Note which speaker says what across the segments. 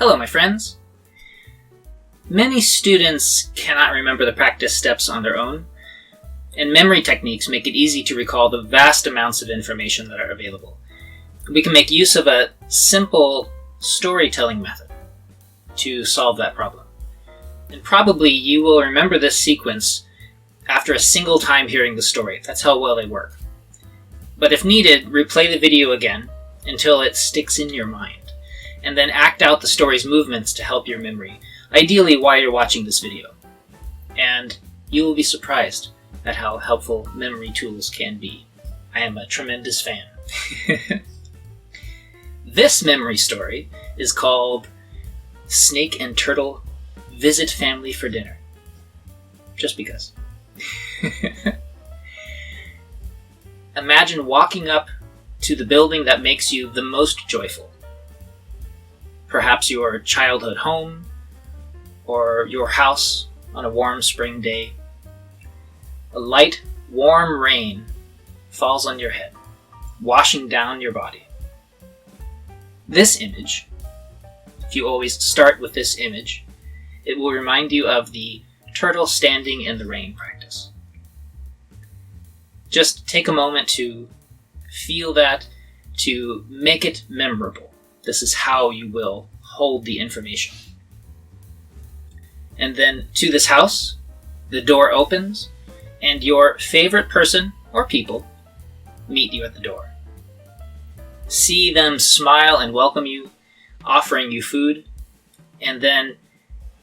Speaker 1: Hello, my friends. Many students cannot remember the practice steps on their own, and memory techniques make it easy to recall the vast amounts of information that are available. We can make use of a simple storytelling method to solve that problem. And probably you will remember this sequence after a single time hearing the story. That's how well they work. But if needed, replay the video again until it sticks in your mind, and then act out the story's movements to help your memory, ideally while you're watching this video. And you will be surprised at how helpful memory tools can be. I am a tremendous fan. This memory story is called Snake and Turtle Visit Family for Dinner. Just because. Imagine walking up to the building that makes you the most joyful. Perhaps your childhood home, or your house on a warm spring day. A light, warm rain falls on your head, washing down your body. This image, if you always start with this image, it will remind you of the turtle standing in the rain practice. Just take a moment to feel that, to make it memorable. This is how you will hold the information. And then to this house, the door opens, and your favorite person or people meet you at the door. See them smile and welcome you, offering you food, and then,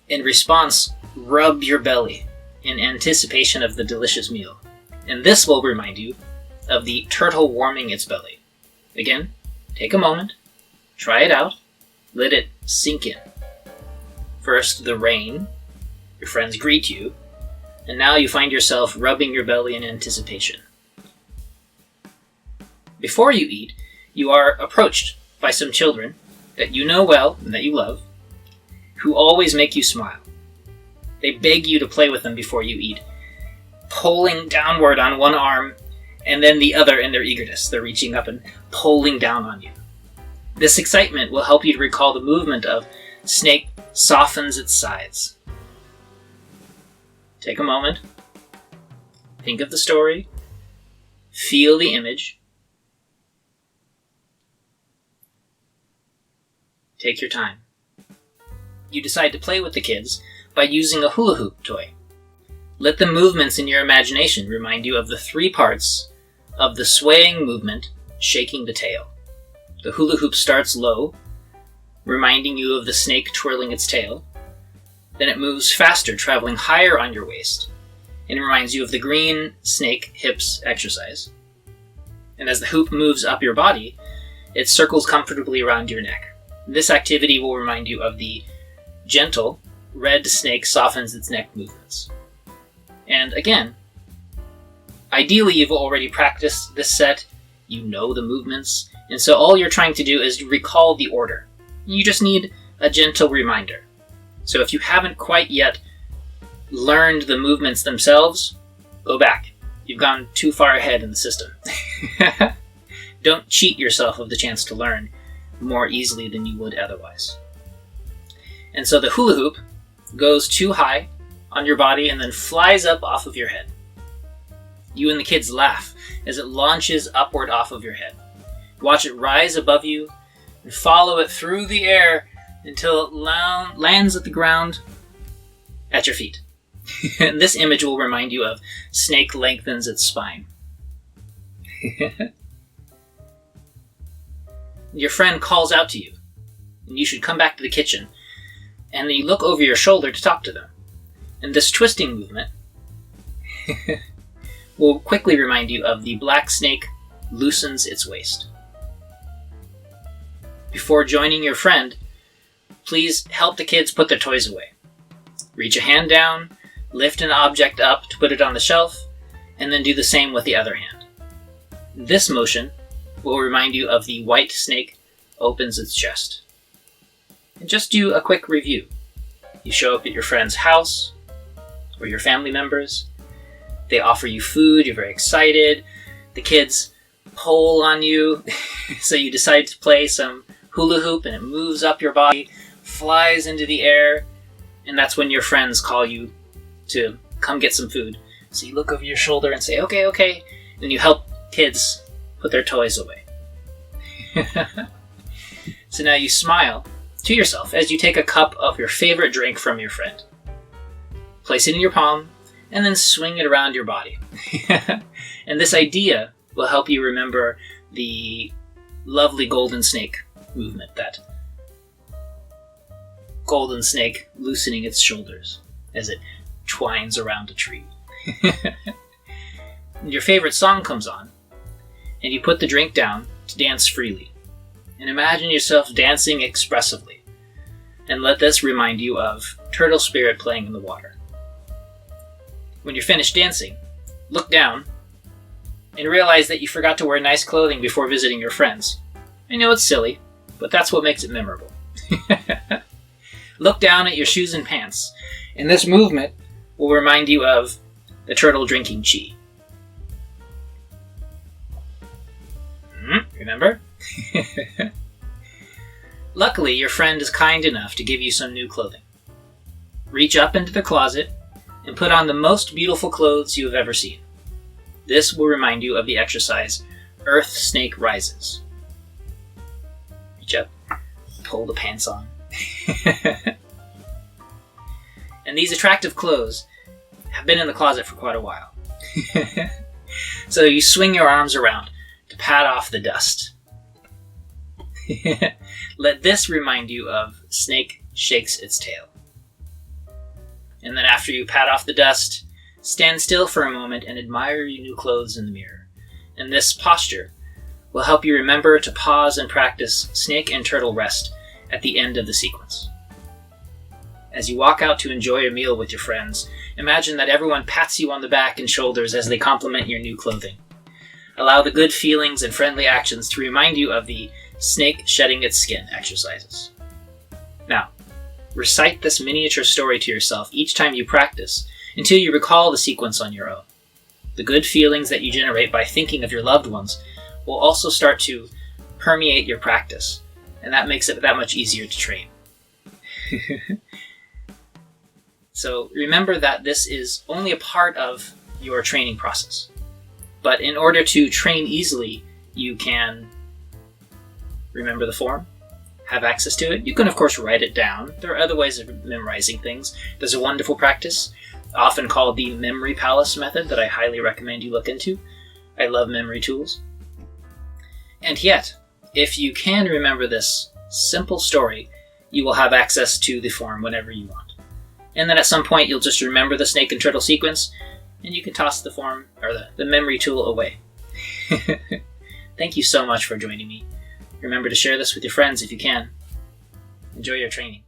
Speaker 1: in response, rub your belly in anticipation of the delicious meal. And this will remind you of the turtle warming its belly. Again, take a moment, try it out, let it sink in. First, the rain. Your friends greet you, and now you find yourself rubbing your belly in anticipation. Before you eat, you are approached by some children that you know well and that you love, who always make you smile. They beg you to play with them before you eat, pulling downward on one arm and then the other in their eagerness. They're reaching up and pulling down on you. This excitement will help you to recall the movement of snake softens its sides. Take a moment, think of the story, feel the image. Take your time. You decide to play with the kids by using a hula hoop toy. Let the movements in your imagination remind you of the three parts of the swaying movement, shaking the tail. The hula hoop starts low, reminding you of the snake twirling its tail. Then it moves faster, traveling higher on your waist, and it reminds you of the green snake hips exercise. And as the hoop moves up your body, it circles comfortably around your neck. This activity will remind you of the gentle red snake softens its neck movements. And again, ideally you've already practiced this set, you know the movements, and so all you're trying to do is recall the order. You just need a gentle reminder. So if you haven't quite yet learned the movements themselves, go back. You've gone too far ahead in the system. Don't cheat yourself of the chance to learn more easily than you would otherwise. And so the hula hoop goes too high on your body and then flies up off of your head. You and the kids laugh as it launches upward off of your head. Watch it rise above you and follow it through the air until it lands at the ground at your feet. And this image will remind you of snake lengthens its spine. Your friend calls out to you, and you should come back to the kitchen, and then you look over your shoulder to talk to them. And this twisting movement will quickly remind you of the black snake loosens its waist. Before joining your friend, please help the kids put their toys away. Reach a hand down, lift an object up to put it on the shelf, and then do the same with the other hand. This motion will remind you of the white snake opens its chest. And just do a quick review. You show up at your friend's house, or your family members. They offer you food, you're very excited. The kids pull on you, so you decide to play some hula hoop and it moves up your body, flies into the air, and that's when your friends call you to come get some food. So you look over your shoulder and say, okay, okay, and you help kids put their toys away. So now you smile to yourself as you take a cup of your favorite drink from your friend. Place it in your palm, and then swing it around your body. And this idea will help you remember the lovely golden snake movement, that golden snake loosening its shoulders as it twines around a tree. Your favorite song comes on, and you put the drink down to dance freely. And imagine yourself dancing expressively. And let this remind you of turtle spirit playing in the water. When you're finished dancing, look down and realize that you forgot to wear nice clothing before visiting your friends. I know it's silly, but that's what makes it memorable. Look down at your shoes and pants, and this movement will remind you of the turtle drinking Qi. Remember? Luckily, your friend is kind enough to give you some new clothing. Reach up into the closet and put on the most beautiful clothes you have ever seen. This will remind you of the exercise Earth Snake Rises. Reach up, pull the pants on. And these attractive clothes have been in the closet for quite a while. So you swing your arms around to pat off the dust. Let this remind you of snake shakes its tail. And then after you pat off the dust, stand still for a moment and admire your new clothes in the mirror. And this posture will help you remember to pause and practice snake and turtle rest at the end of the sequence. As you walk out to enjoy a meal with your friends, imagine that everyone pats you on the back and shoulders as they compliment your new clothing. Allow the good feelings and friendly actions to remind you of the snake shedding its skin exercises. Now, recite this miniature story to yourself each time you practice until you recall the sequence on your own. The good feelings that you generate by thinking of your loved ones will also start to permeate your practice, and that makes it that much easier to train. So remember that this is only a part of your training process. But in order to train easily, you can remember the form, have access to it. You can, of course, write it down. There are other ways of memorizing things. There's a wonderful practice, often called the Memory Palace method, that I highly recommend you look into. I love memory tools. And yet, if you can remember this simple story, you will have access to the form whenever you want. And then at some point, you'll just remember the snake and turtle sequence, and you can toss the form, or the memory tool, away. Thank you so much for joining me. Remember to share this with your friends if you can. Enjoy your training.